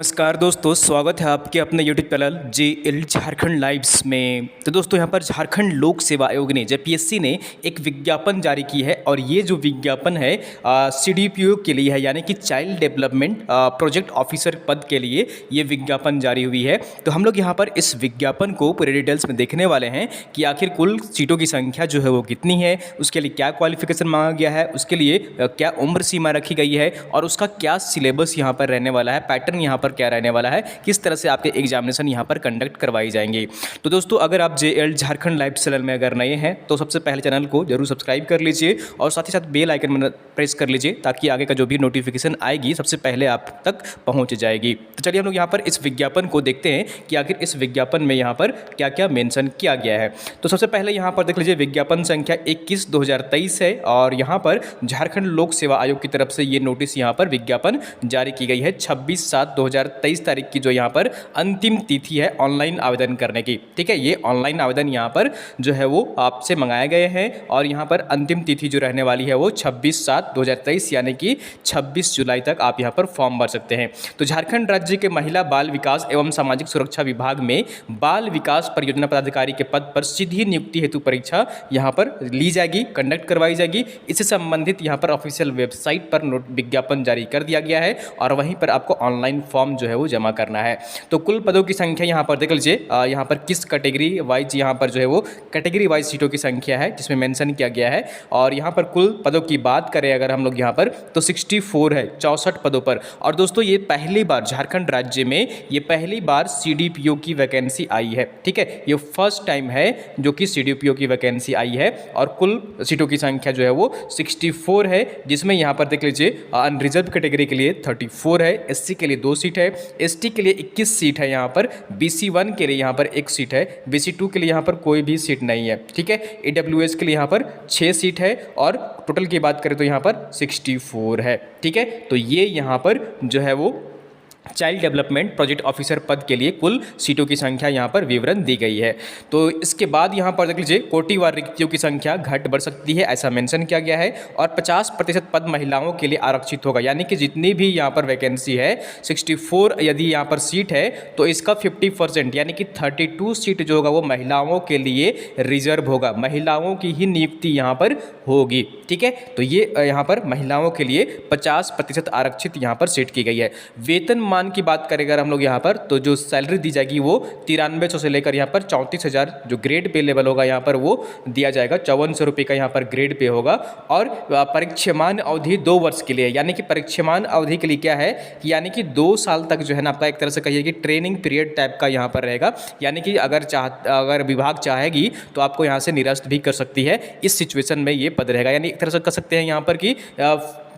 नमस्कार दोस्तों, स्वागत है आपके अपने YouTube channel JL Jharkhand lives में। तो दोस्तों यहाँ पर झारखंड लोक सेवा आयोग ने जेपीएससी ने एक विज्ञापन जारी की है और ये जो विज्ञापन है सीडीपीओ के लिए है, यानी कि चाइल्ड डेवलपमेंट प्रोजेक्ट ऑफिसर पद के लिए ये विज्ञापन जारी हुई है। तो हम लोग यहाँ पर इस विज्ञापन को पूरे डिटेल्स में देखने वाले हैं कि आखिर कुल सीटों की संख्या जो है वो कितनी है, उसके लिए क्या क्वालिफिकेशन मांगा गया है, उसके लिए क्या उम्र सीमा रखी गई है और उसका क्या सिलेबस यहाँ पर रहने वाला है, पैटर्न यहाँ पर क्या रहने वाला है, किस तरह से आपके एग्जामिनेशन यहाँ पर कंडक्ट करवाई जाएंगे। तो दोस्तों अगर आप जेएल झारखंड लाइव चैनल में अगर नए हैं तो सबसे पहले चैनल को जरूर सब्सक्राइब कर लीजिए और साथ ही साथ बेल आइकन में प्रेस कर लीजिए ताकि आगे का जो भी नोटिफिकेशन आएगी सबसे पहले आप तक पहुँच जाएगी। तो चलिए हम लोग यहाँ पर इस विज्ञापन को देखते हैं कि आखिर इस विज्ञापन में यहाँ पर क्या क्या मेंशन किया गया है। तो सबसे पहले यहाँ पर देख लीजिए, विज्ञापन संख्या 21/2023 है और यहाँ पर झारखंड लोक सेवा आयोग की तरफ से ये नोटिस यहाँ पर विज्ञापन जारी की गई है। 26/7/2023 तारीख की जो यहाँ पर अंतिम तिथि है ऑनलाइन आवेदन करने की। ठीक है, ये ऑनलाइन आवेदन यहाँ पर जो है वो आपसे मंगाए गए हैं और यहाँ पर अंतिम तिथि जो रहने वाली है वो 26/7/2023 यानी कि 26 जुलाई तक आप यहाँ पर फॉर्म भर सकते हैं। तो झारखंड राज्य के महिला बाल विकास एवं सामाजिक सुरक्षा विभाग में बाल विकास परियोजना पदाधिकारी के पद पर सीधी नियुक्ति हेतु परीक्षा यहाँ पर ली जाएगी, कंडक्ट करवाई जाएगी। इससे संबंधित यहाँ पर ऑफिशियल वेबसाइट पर विज्ञापन जारी कर दिया गया है और वहीं पर आपको ऑनलाइन फॉर्म जो है वो जमा करना है। तो कुल पदों की संख्या यहाँ पर देख लीजिए, यहाँ पर किस कैटेगरी वाइज यहाँ पर जो है वो कैटेगरी वाइज सीटों की संख्या है जिसमें मेंशन किया गया है। और यहाँ पर कुल पदों की बात करें अगर हम लोग यहाँ पर तो 64 है, 64 पदों पर। और दोस्तों ये पहली बार झारखंड राज्य में ये पहली बार सीडीपीओ की वैकेंसी आई है। ठीक है, ये फर्स्ट टाइम है जो कि सीडीपीओ की वैकेंसी आई है और कुल सीटों की संख्या जो है वो 64 है, जिसमें यहाँ पर देख लीजिए अनरिजर्व कैटेगरी के लिए 34 है, एससी के लिए 2 सीट है, एसटी के लिए 21 सीट है, यहाँ पर बीसी 1 के लिए यहाँ पर 1 सीट है, बीसी 2 के लिए यहाँ पर कोई भी सीट नहीं है। ठीक है, ईडब्ल्यूएस के लिए यहाँ पर 6 सीट है और टोटल की बात करें तो यहाँ पर 64 है। ठीक है, तो ये यहाँ पर जो है वो चाइल्ड डेवलपमेंट प्रोजेक्ट ऑफिसर पद के लिए कुल सीटों की संख्या यहाँ पर विवरण दी गई है। तो इसके बाद यहाँ पर देख लीजिए, कोटिवार रिक्तियों की संख्या घट बढ़ सकती है ऐसा मेंशन किया गया है और 50% पद महिलाओं के लिए आरक्षित होगा, यानी कि जितनी भी यहाँ पर वैकेंसी है 64 यदि यहाँ पर सीट है तो इसका 50% यानी कि 32 सीट जो होगा वो महिलाओं के लिए रिजर्व होगा, महिलाओं की ही नियुक्ति यहाँ पर होगी। ठीक है, तो ये यहाँ पर महिलाओं के लिए 50% आरक्षित यहाँ पर सीट की गई है। वेतन मान की बात करें अगर हम लोग यहाँ पर तो जो सैलरी दी जाएगी वो 9300 से लेकर यहाँ पर 34,000 जो ग्रेड पे लेवल होगा यहाँ पर वो दिया जाएगा। 5400 रुपये का यहाँ पर ग्रेड पे होगा और परीक्षमान अवधि 2 वर्ष के लिए, यानी कि परीक्षमान अवधि के लिए क्या है कि यानी कि 2 साल तक जो है ना आपका एक तरह से कहिए कि ट्रेनिंग पीरियड टाइप का यहाँ पर रहेगा, यानी कि अगर विभाग चाहेगी तो आपको यहाँ से निरस्त भी कर सकती है। इस सिचुएशन में ये पद रहेगा, यानी एक तरह से कह सकते हैं यहाँ पर कि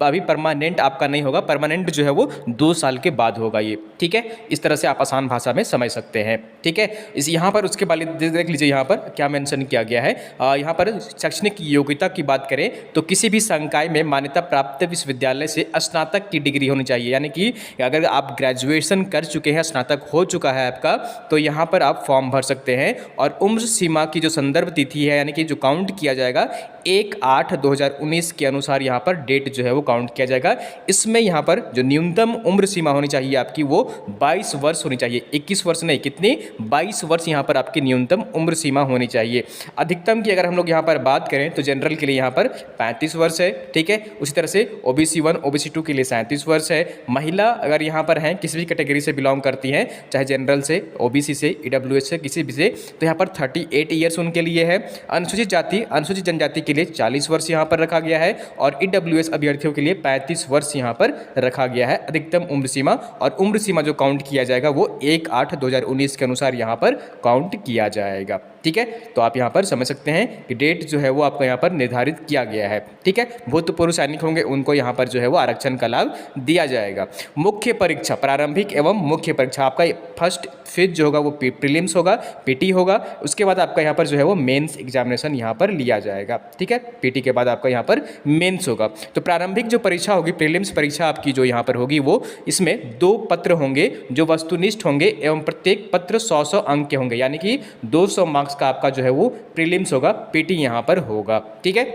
अभी परमानेंट आपका नहीं होगा, परमानेंट जो है वो 2 साल के बाद होगा ये। ठीक है, इस तरह से आप आसान भाषा में समझ सकते हैं। ठीक है, इस यहाँ पर उसके बाद देख लीजिए यहाँ पर क्या मेंशन किया गया है। यहाँ पर शैक्षणिक योग्यता की बात करें तो किसी भी संकाय में मान्यता प्राप्त विश्वविद्यालय से स्नातक की डिग्री होनी चाहिए, यानी कि अगर आप ग्रेजुएशन कर चुके हैं, स्नातक हो चुका है आपका, तो यहाँ पर आप फॉर्म भर सकते हैं। और उम्र सीमा की जो संदर्भ तिथि है यानी कि जो काउंट किया जाएगा 1/8/2019 के अनुसार यहाँ पर डेट जो है वो काउंट किया जाएगा। इसमें यहाँ पर जो न्यूनतम उम्र सीमा होनी चाहिए आपकी वो 22 वर्ष होनी चाहिए, 21 वर्ष नहीं, कितनी 22 वर्ष यहाँ पर आपकी न्यूनतम उम्र सीमा होनी चाहिए। अधिकतम की अगर हम लोग यहाँ पर बात करें तो जनरल के लिए यहाँ पर 35 वर्ष है। ठीक है, उसी तरह से ओबीसी 1 ओबीसी 2 के लिए 37 वर्ष है। महिला अगर यहाँ पर हैं, किसी भी कैटेगरी से बिलोंग करती हैं, चाहे जनरल से, ओबीसी से, ईडब्ल्यूएस से, किसी भी से, तो यहाँ पर 38 ईयर्स उनके लिए है। अनुसूचित जाति अनुसूचित जनजाति के लिए 40 वर्ष यहाँ पर रखा गया है और ईडब्ल्यूएस अभ्यर्थियों के लिए 35 वर्ष यहाँ पर रखा गया है अधिकतम उम्र सीमा। और उम्र सीमा जो काउंट किया जाएगा वो 1/8/2019 के अनुसार यहाँ पर काउंट किया जाएगा। ठीक है, तो आप यहाँ पर समझ सकते हैं कि डेट जो है वो आपको यहाँ पर निर्धारित किया गया है। ठीक है, भूतपूर्व सैनिक होंगे उनको यहाँ पर जो है वो आरक्षण का लाभ दिया जाएगा। मुख्य परीक्षा, प्रारंभिक एवं मुख्य परीक्षा आपका फर्स्ट फेज जो होगा वो प्रीलिम्स होगा, पीटी होगा, उसके बाद आपका यहाँ पर जो है वो मेंस एग्जामिनेशन यहाँ पर लिया जाएगा। ठीक है, पीटी के बाद आपका यहाँ पर मेंस होगा। तो प्रारंभिक जो परीक्षा होगी, प्रीलिम्स परीक्षा आपकी जो यहाँ पर होगी वो इसमें 2 पत्र होंगे जो वस्तुनिष्ठ होंगे एवं प्रत्येक पत्र 100 अंक के होंगे, यानी कि 200 मार्क्स का आपका जो है वो प्रीलिम्स होगा, पीटी यहाँ पर होगा। ठीक है,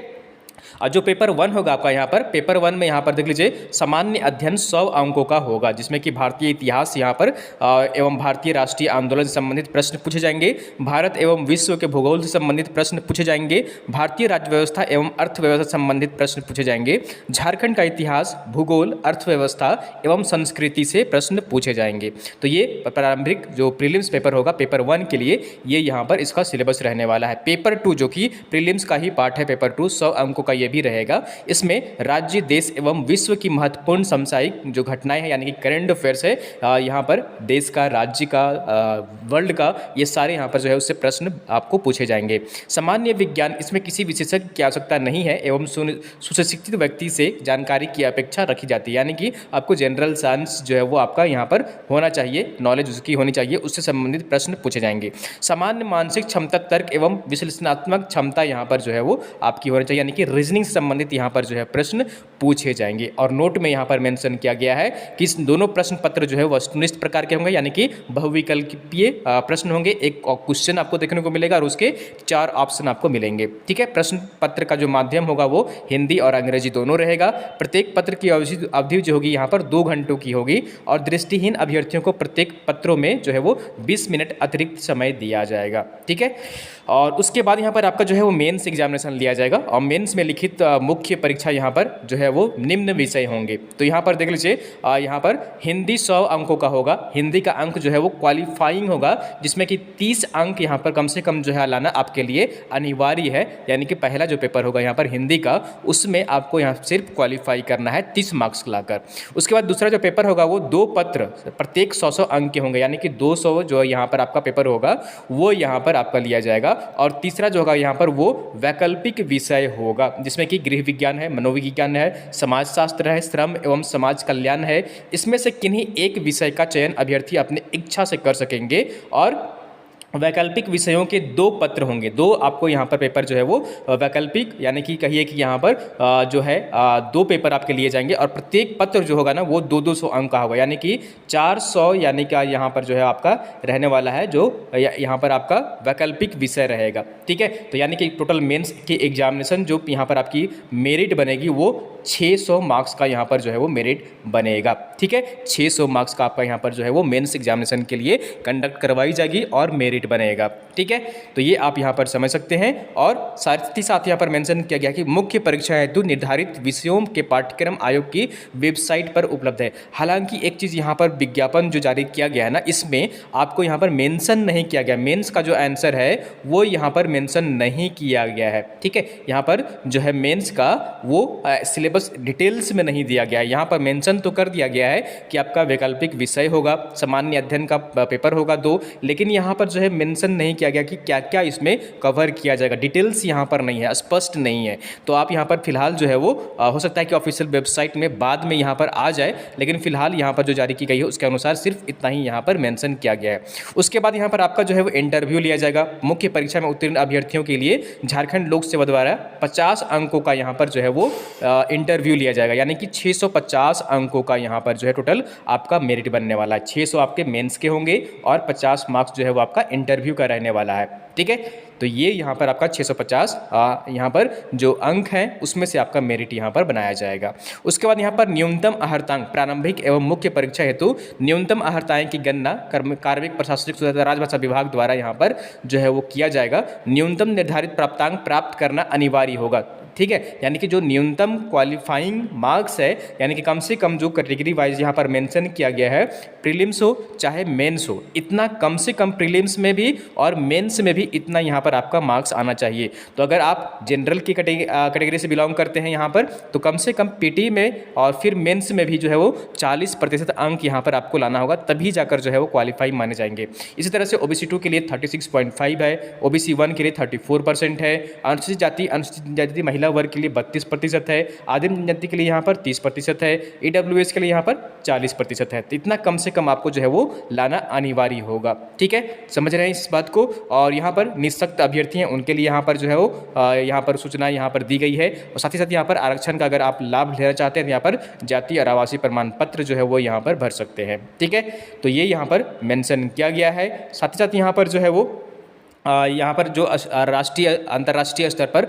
और जो पेपर 1 होगा आपका यहाँ पर, पेपर 1 में यहाँ पर देख लीजिए सामान्य अध्ययन 100 अंकों का होगा, जिसमें कि भारतीय इतिहास यहाँ पर एवं भारतीय राष्ट्रीय आंदोलन से संबंधित प्रश्न पूछे जाएंगे, भारत एवं विश्व के भूगोल से संबंधित प्रश्न पूछे जाएंगे, भारतीय राज्य व्यवस्था एवं अर्थव्यवस्था से संबंधित प्रश्न पूछे जाएंगे, झारखंड का इतिहास, भूगोल, अर्थव्यवस्था एवं संस्कृति से प्रश्न पूछे जाएंगे। तो ये प्रारंभिक जो प्रीलिम्स पेपर होगा पेपर 1 के लिए, ये यहाँ पर इसका सिलेबस रहने वाला है। पेपर 2 जो कि प्रीलिम्स का ही पार्ट है, पेपर 2 100 अंकों का ये भी रहेगा। इसमें राज्य, देश एवं विश्व की महत्वपूर्ण समसामयिक जो घटनाएं हैं यानी कि करंट अफेयर्स है, यहाँ पर देश का, राज्य का, वर्ल्ड का, ये सारे यहाँ पर जो है उससे प्रश्न आपको पूछे जाएंगे। सामान्य विज्ञान, इसमें किसी विशेषज्ञ की आवश्यकता नहीं है एवं सुशिक्षित व्यक्ति से जानकारी की अपेक्षा रखी जाती है, यानी कि आपको जनरल साइंस जो है वो आपका यहाँ पर होना चाहिए, नॉलेज उसकी होनी चाहिए, उससे संबंधित प्रश्न पूछे जाएंगे। सामान्य मानसिक क्षमता, तर्क एवं विश्लेषणात्मक क्षमता यहाँ पर जो है वो आपकी होनी चाहिए, यानी कि रीजनिंग से संबंधित यहाँ पर जो है प्रश्न पूछे जाएंगे। और नोट में यहाँ पर मेंशन किया गया है कि इस दोनों प्रश्न पत्र जो है वस्तुनिष्ठ प्रकार के होंगे, यानी कि बहुविकल्पीय प्रश्न होंगे। एक क्वेश्चन आपको देखने को मिलेगा और उसके 4 ऑप्शन आपको मिलेंगे। ठीक है, प्रश्न पत्र का जो माध्यम होगा वो हिंदी और अंग्रेजी दोनों रहेगा। प्रत्येक पत्र की अवधि जो होगी यहाँ पर 2 घंटों की होगी और दृष्टिहीन अभ्यर्थियों को प्रत्येक पत्रों में जो है वो 20 मिनट अतिरिक्त समय दिया जाएगा। ठीक है, और उसके बाद यहाँ पर आपका जो है वो मेंस एग्जामिनेशन लिया जाएगा और मेंस में लिखित मुख्य परीक्षा यहाँ पर जो है वो निम्न विषय होंगे। तो यहाँ पर देख लीजिए, यहाँ पर हिंदी 100 अंकों का होगा। हिंदी का अंक जो है वो क्वालिफाइंग होगा, जिसमें कि 30 अंक यहाँ पर कम से कम जो है लाना आपके लिए अनिवार्य है, यानी कि पहला जो पेपर होगा यहाँ पर हिंदी का, उसमें आपको यहाँ सिर्फ क्वालिफाई करना है 30 मार्क्स लाकर। उसके बाद दूसरा जो पेपर होगा वो 2 पत्र प्रत्येक 100 अंक के होंगे, यानी कि 200 जो यहाँ पर आपका पेपर होगा वो यहाँ पर आपका लिया जाएगा। और तीसरा जो होगा यहाँ पर वो वैकल्पिक विषय होगा, जिसमें कि गृह विज्ञान है, मनोविज्ञान है, समाजशास्त्र है, श्रम एवं समाज कल्याण है। इसमें से किन्हीं एक विषय का चयन अभ्यर्थी अपनी इच्छा से कर सकेंगे और वैकल्पिक विषयों के 2 पत्र होंगे। 2 आपको यहाँ पर पेपर जो है वो वैकल्पिक, यानी कि कहिए कि यहाँ पर जो है 2 पेपर आपके लिए जाएंगे और प्रत्येक पत्र जो होगा ना वो 200 अंक का होगा, यानी कि 400, यानी कि यहाँ पर जो है आपका रहने वाला है जो यहाँ पर आपका वैकल्पिक विषय रहेगा। ठीक है, तो यानी कि टोटल मेंस की एग्जामिनेशन जो यहाँ पर आपकी मेरिट बनेगी वो 600 मार्क्स का यहाँ पर जो है वो मेरिट बनेगा। ठीक है, 600 मार्क्स का आपका यहाँ पर जो है वो मेंस एग्जामिनेशन के लिए कंडक्ट करवाई जाएगी और मेरिट बनेगा। ठीक है, तो ये आप यहाँ पर समझ सकते हैं। और साथ ही साथ यहाँ पर मेंशन किया गया कि मुख्य परीक्षा हेतु निर्धारित विषयों के पाठ्यक्रम आयोग की वेबसाइट पर उपलब्ध है। हालांकि एक चीज़ यहाँ पर विज्ञापन जो जारी किया गया है ना, इसमें आपको यहाँ पर मेंशन नहीं किया गया, मेंस का जो आंसर है वो यहाँ पर मेंशन नहीं किया गया है। ठीक है, यहाँ पर जो है मेंस का वो सिलेबस डिटेल्स में नहीं दिया गया है। यहाँ पर मेंशन तो कर दिया गया है कि आपका वैकल्पिक विषय होगा, सामान्य अध्ययन का पेपर होगा 2, लेकिन यहाँ पर जो है मेंशन नहीं किया गया कि क्या क्या इसमें कवर किया जाएगा। डिटेल्स यहाँ पर नहीं है, स्पष्ट नहीं है। तो आप यहाँ पर फिलहाल जो है वो हो सकता है कि ऑफिशियल वेबसाइट में बाद में यहाँ पर आ जाए, लेकिन फिलहाल यहाँ पर जो जारी की गई है उसके अनुसार सिर्फ इतना ही यहाँ पर मेंशन किया गया है। उसके बाद यहाँ पर आपका जो है वो इंटरव्यू लिया जाएगा। मुख्य परीक्षा में उत्तीर्ण अभ्यर्थियों के लिए झारखंड लोक सेवा द्वारा 50 अंकों का यहाँ पर जो है वो इंटरव्यू लिया जाएगा, यानी कि 650 अंकों का यहाँ पर जो है टोटल आपका मेरिट बनने वाला है। 600 आपके मेंस के होंगे और 50 मार्क्स जो है वो आपका इंटरव्यू का रहने वाला है। ठीक है, तो ये यहाँ पर आपका 650 यहाँ पर जो अंक हैं उसमें से आपका मेरिट यहाँ पर बनाया जाएगा। उसके बाद यहाँ पर न्यूनतम अर्हतांक प्रारंभिक एवं मुख्य परीक्षा हेतु न्यूनतम अर्हताएँ की गणना कार्मिक प्रशासनिक सुधार राजभाषा विभाग द्वारा यहाँ पर जो है वो किया जाएगा। न्यूनतम निर्धारित प्राप्तांक प्राप्त करना अनिवार्य होगा। ठीक है, यानी कि जो न्यूनतम क्वालिफाइंग मार्क्स है, यानी कि कम से कम जो कैटेगरी वाइज यहाँ पर मेंशन किया गया है, प्रीलिम्स हो चाहे मेंस हो, इतना कम से कम प्रीलिम्स में भी और मेंस में भी इतना यहाँ पर आपका मार्क्स आना चाहिए। तो अगर आप जनरल की कैटेगरी से बिलोंग करते हैं यहाँ पर, तो कम से कम पीटी में और फिर मेंस में भी जो है वो 40% अंक यहाँ पर आपको लाना होगा, तभी जाकर जो है वो क्वालिफाई माने जाएंगे। इसी तरह से OBC 2 के लिए 36.5 है, OBC 1 के लिए 34% है, अनुसूचित जाति अनुसूचित जाति महिला वर्ग के लिए 32% है, आदिम जनजाति के लिए यहाँ पर 30% है, EWS के लिए यहाँ पर 40% है। तो इतना कम से कम आपको जो है वो लाना अनिवार्य होगा। ठीक है, समझ रहे हैं इस बात को। और यहाँ पर निःशक्त अभ्यर्थी हैं उनके लिए यहाँ पर जो है वो यहाँ पर सूचना यहाँ पर दी गई है। और साथ ही साथ यहाँ पर आरक्षण का अगर आप लाभ लेना चाहते हैं तो यहाँ पर जाति और आवासीय प्रमाण पत्र जो है वो यहाँ पर भर सकते हैं। ठीक है, तो ये यहाँ पर मेंशन किया गया है। साथ ही साथ यहाँ पर जो है वो यहाँ पर जो राष्ट्रीय अंतर्राष्ट्रीय स्तर पर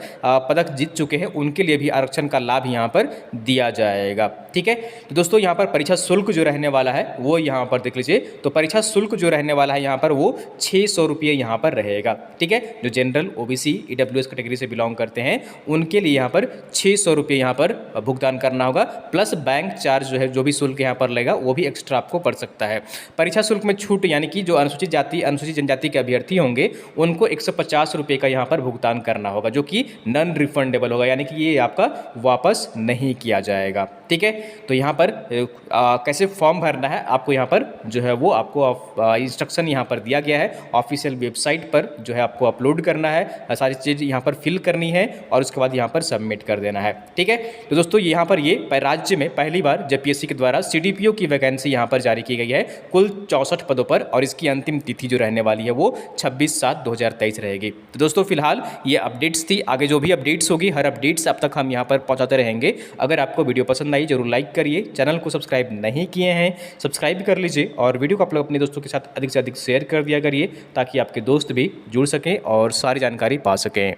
पदक जीत चुके हैं उनके लिए भी आरक्षण का लाभ यहाँ पर दिया जाएगा। ठीक है, तो दोस्तों यहाँ पर परीक्षा शुल्क जो रहने वाला है वो यहाँ पर देख लीजिए। तो परीक्षा शुल्क जो रहने वाला है यहाँ पर वो 600 रुपये यहाँ पर रहेगा। ठीक है, जो जनरल OBC EWS कैटेगरी से बिलोंग करते हैं उनके लिए यहाँ पर 600 रुपये यहाँ पर भुगतान करना होगा, प्लस बैंक चार्ज जो है, जो भी शुल्क यहाँ पर लगेगा वो भी एक्स्ट्रा आपको पड़ सकता है। परीक्षा शुल्क में छूट यानी कि जो अनुसूचित जाति अनुसूचित जनजाति के अभ्यर्थी होंगे उनको 150 रुपये का यहाँ पर भुगतान करना होगा, जो कि नॉन रिफंडेबल होगा, यानी कि ये आपका वापस नहीं किया जाएगा। ठीक है, तो यहाँ पर कैसे फॉर्म भरना है आपको यहाँ पर जो है वो आपको इंस्ट्रक्शन यहाँ पर दिया गया है। ऑफिशियल वेबसाइट पर जो है आपको अपलोड करना है, सारी चीज़ यहाँ पर फिल करनी है और उसके बाद यहाँ पर सबमिट कर देना है। ठीक है, तो दोस्तों यहाँ पर ये राज्य में पहली बार जब PSC के द्वारा CDPO की वैकेंसी यहाँ पर जारी की गई है कुल 64 पदों पर, और इसकी अंतिम तिथि जो रहने वाली है वो 26/7/2023 रहेगी। तो दोस्तों फिलहाल ये अपडेट्स थी, आगे जो भी अपडेट्स होगी हर अपडेट्स अब तक हम यहाँ पर पहुँचाते रहेंगे। अगर आपको वीडियो पसंद आई जरूर लाइक करिए, चैनल को सब्सक्राइब नहीं किए हैं सब्सक्राइब कर लीजिए, और वीडियो को आप लोग अपने दोस्तों के साथ अधिक से अधिक शेयर कर दिया करिए ताकि आपके दोस्त भी जुड़ सकें और सारी जानकारी पा सकें।